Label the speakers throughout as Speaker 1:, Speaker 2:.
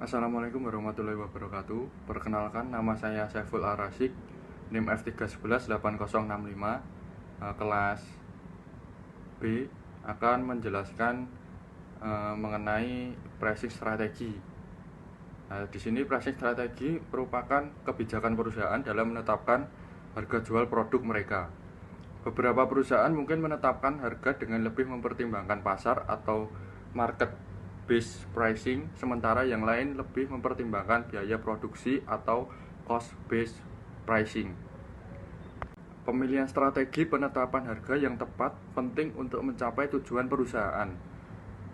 Speaker 1: Assalamualaikum warahmatullahi wabarakatuh. Perkenalkan, nama saya Saiful Arasik, NIM F3118065, kelas B, akan menjelaskan mengenai pricing strategi. Di sini pricing strategi merupakan kebijakan perusahaan dalam menetapkan harga jual produk mereka. Beberapa perusahaan mungkin menetapkan harga dengan lebih mempertimbangkan pasar atau market based pricing, sementara yang lain lebih mempertimbangkan biaya produksi atau cost based pricing. Pemilihan strategi penetapan harga yang tepat penting untuk mencapai tujuan perusahaan.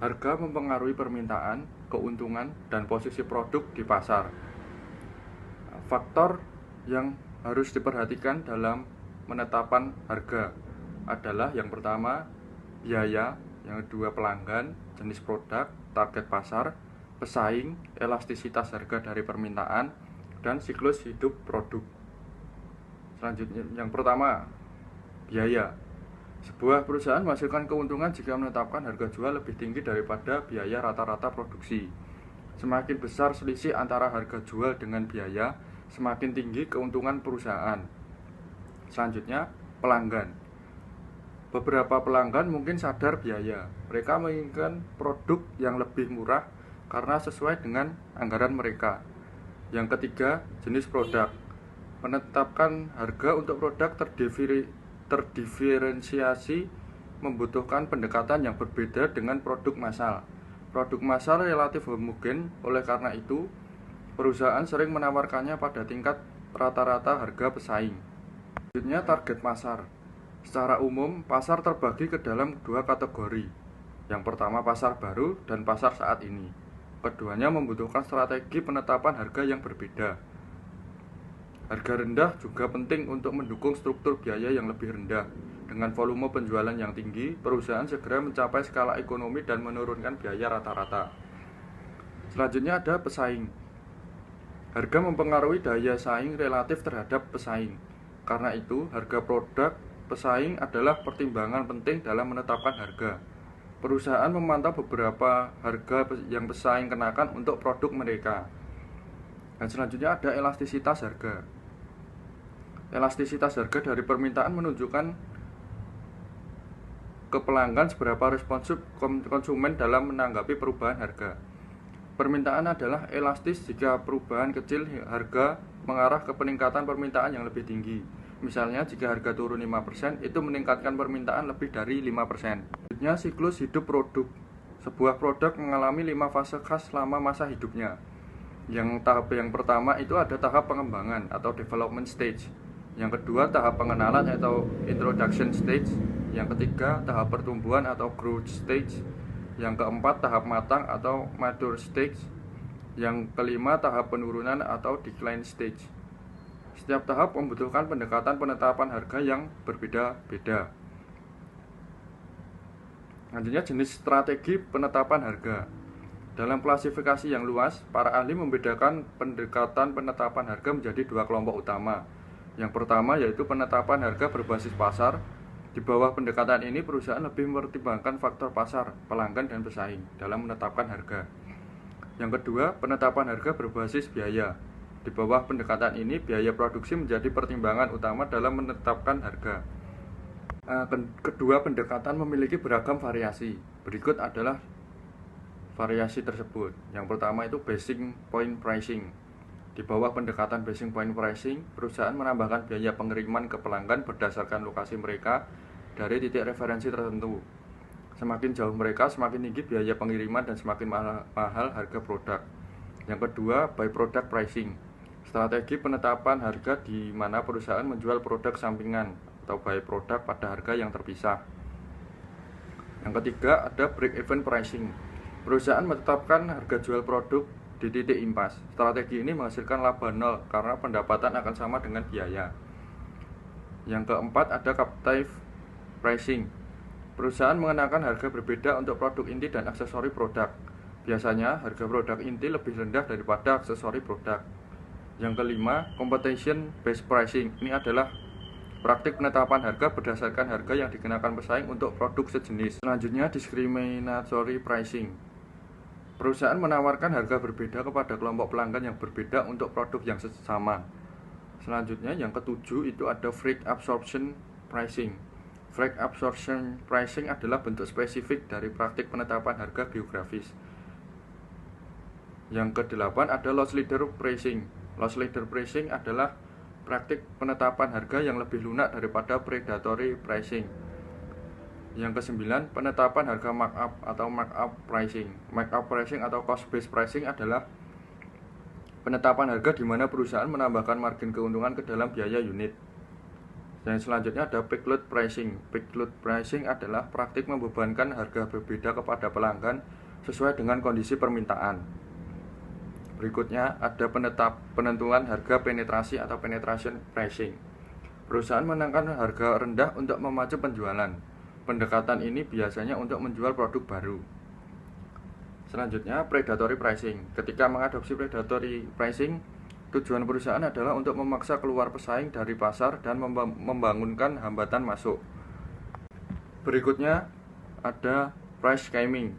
Speaker 1: Harga mempengaruhi permintaan, keuntungan, dan posisi produk di pasar. Faktor yang harus diperhatikan dalam menetapkan harga adalah yang pertama, biaya, yang kedua pelanggan, jenis produk, target pasar, pesaing, elastisitas harga dari permintaan, dan siklus hidup produk. Selanjutnya, yang pertama, biaya. Sebuah perusahaan menghasilkan keuntungan jika menetapkan harga jual lebih tinggi daripada biaya rata-rata produksi. Semakin besar selisih antara harga jual dengan biaya, semakin tinggi keuntungan perusahaan. Selanjutnya, pelanggan. Beberapa pelanggan mungkin sadar biaya. Mereka menginginkan produk yang lebih murah karena sesuai dengan anggaran mereka. Yang ketiga, jenis produk. Menetapkan harga untuk produk terdiferensiasi membutuhkan pendekatan yang berbeda dengan produk massal. Produk massal relatif homogen, oleh karena itu perusahaan sering menawarkannya pada tingkat rata-rata harga pesaing. Selanjutnya, target pasar. Secara umum, pasar terbagi ke dalam dua kategori. Yang pertama, pasar baru dan pasar saat ini. Keduanya membutuhkan strategi penetapan harga yang berbeda. Harga rendah juga penting untuk mendukung struktur biaya yang lebih rendah. Dengan volume penjualan yang tinggi, perusahaan segera mencapai skala ekonomi dan menurunkan biaya rata-rata. Selanjutnya ada pesaing. Harga mempengaruhi daya saing relatif terhadap pesaing. Karena itu, harga produk pesaing adalah pertimbangan penting dalam menetapkan harga. Perusahaan memantau beberapa harga yang pesaing kenakan untuk produk mereka. Dan selanjutnya ada elastisitas harga. Elastisitas harga dari permintaan menunjukkan ke pelanggan seberapa responsif konsumen dalam menanggapi perubahan harga. Permintaan adalah elastis jika perubahan kecil harga mengarah ke peningkatan permintaan yang lebih tinggi. Misalnya jika harga turun 5%, itu meningkatkan permintaan lebih dari 5%. Selanjutnya, siklus hidup produk. Sebuah produk mengalami 5 fase khas selama masa hidupnya. Tahap yang pertama itu ada tahap pengembangan atau development stage. Yang kedua, tahap pengenalan atau introduction stage. Yang ketiga, tahap pertumbuhan atau growth stage. Yang keempat, tahap matang atau mature stage. Yang kelima, tahap penurunan atau decline stage. Setiap tahap membutuhkan pendekatan penetapan harga yang berbeda-beda. Selanjutnya, jenis strategi penetapan harga. Dalam klasifikasi yang luas, para ahli membedakan pendekatan penetapan harga menjadi dua kelompok utama. Yang pertama yaitu penetapan harga berbasis pasar. Di bawah pendekatan ini, perusahaan lebih mempertimbangkan faktor pasar, pelanggan, dan pesaing dalam menetapkan harga. Yang kedua, penetapan harga berbasis biaya. Di bawah pendekatan ini, biaya produksi menjadi pertimbangan utama dalam menetapkan harga. Kedua pendekatan memiliki beragam variasi. Berikut adalah variasi tersebut. Yang pertama itu basic point pricing. Di bawah pendekatan basic point pricing, perusahaan menambahkan biaya pengiriman ke pelanggan berdasarkan lokasi mereka dari titik referensi tertentu. Semakin jauh mereka, semakin tinggi biaya pengiriman dan semakin mahal harga produk. Yang kedua, by product pricing. Strategi penetapan harga di mana perusahaan menjual produk sampingan atau by product pada harga yang terpisah. Yang ketiga, ada break-even pricing. Perusahaan menetapkan harga jual produk di titik impas. Strategi ini menghasilkan laba nol karena pendapatan akan sama dengan biaya. Yang keempat, ada captive pricing. Perusahaan mengenakan harga berbeda untuk produk inti dan aksesori produk. Biasanya harga produk inti lebih rendah daripada aksesori produk. Yang kelima, competition based pricing. Ini adalah praktik penetapan harga berdasarkan harga yang dikenakan pesaing untuk produk sejenis. Selanjutnya, discriminatory pricing. Perusahaan menawarkan harga berbeda kepada kelompok pelanggan yang berbeda untuk produk yang sama. Selanjutnya yang ketujuh itu ada freight absorption pricing. Freight absorption pricing adalah bentuk spesifik dari praktik penetapan harga geografis. Yang kedelapan ada loss leader pricing. Loss leader pricing adalah praktik penetapan harga yang lebih lunak daripada predatory pricing. Yang kesembilan, penetapan harga markup atau markup pricing. Markup pricing atau cost based pricing adalah penetapan harga di mana perusahaan menambahkan margin keuntungan ke dalam biaya unit. Yang selanjutnya ada peak load pricing. Peak load pricing adalah praktik membebankan harga berbeda kepada pelanggan sesuai dengan kondisi permintaan. Berikutnya ada penentuan harga penetrasi atau penetration pricing. Perusahaan menekan harga rendah untuk memacu penjualan. Pendekatan ini biasanya untuk menjual produk baru. Selanjutnya, predatory pricing. Ketika mengadopsi predatory pricing, tujuan perusahaan adalah untuk memaksa keluar pesaing dari pasar dan membangunkan hambatan masuk. Berikutnya, ada price skimming.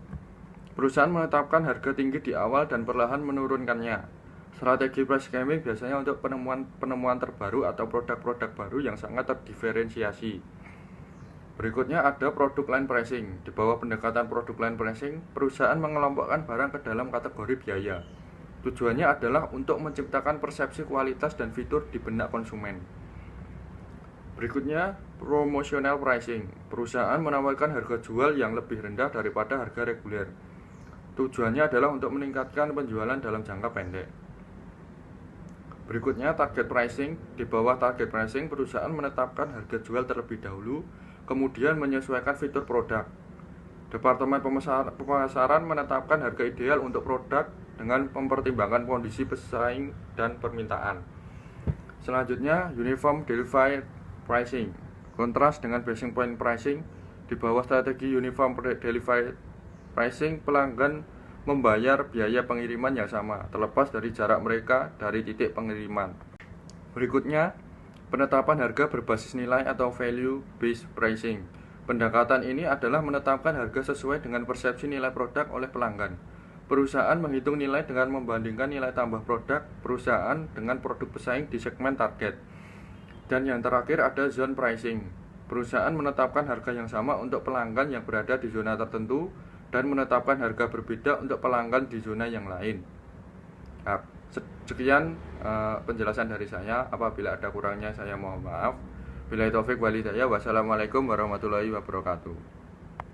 Speaker 1: Perusahaan menetapkan harga tinggi di awal dan perlahan menurunkannya. Strategi price skimming biasanya untuk penemuan terbaru atau produk-produk baru yang sangat terdiferensiasi. Berikutnya ada product line pricing. Di bawah pendekatan product line pricing, perusahaan mengelompokkan barang ke dalam kategori biaya. Tujuannya adalah untuk menciptakan persepsi kualitas dan fitur di benak konsumen. Berikutnya, promotional pricing. Perusahaan menawarkan harga jual yang lebih rendah daripada harga reguler. Tujuannya adalah untuk meningkatkan penjualan dalam jangka pendek. Berikutnya, target pricing. Di bawah target pricing, perusahaan menetapkan harga jual terlebih dahulu, kemudian menyesuaikan fitur produk. Departemen pemasaran menetapkan harga ideal untuk produk dengan mempertimbangkan kondisi pesaing dan permintaan. Selanjutnya, uniform delivery pricing. Kontras dengan basic point pricing, di bawah strategi uniform delivery pricing, pelanggan membayar biaya pengiriman yang sama, terlepas dari jarak mereka dari titik pengiriman. Berikutnya, penetapan harga berbasis nilai atau value based pricing. Pendekatan ini adalah menetapkan harga sesuai dengan persepsi nilai produk oleh pelanggan. Perusahaan menghitung nilai dengan membandingkan nilai tambah produk perusahaan dengan produk pesaing di segmen target. Dan yang terakhir ada zone pricing. Perusahaan menetapkan harga yang sama untuk pelanggan yang berada di zona tertentu dan menetapkan harga berbeda untuk pelanggan di zona yang lain. Nah, sekian penjelasan dari saya. Apabila ada kurangnya saya mohon maaf. Billahi taufik wal hidayah. Wassalamualaikum warahmatullahi wabarakatuh.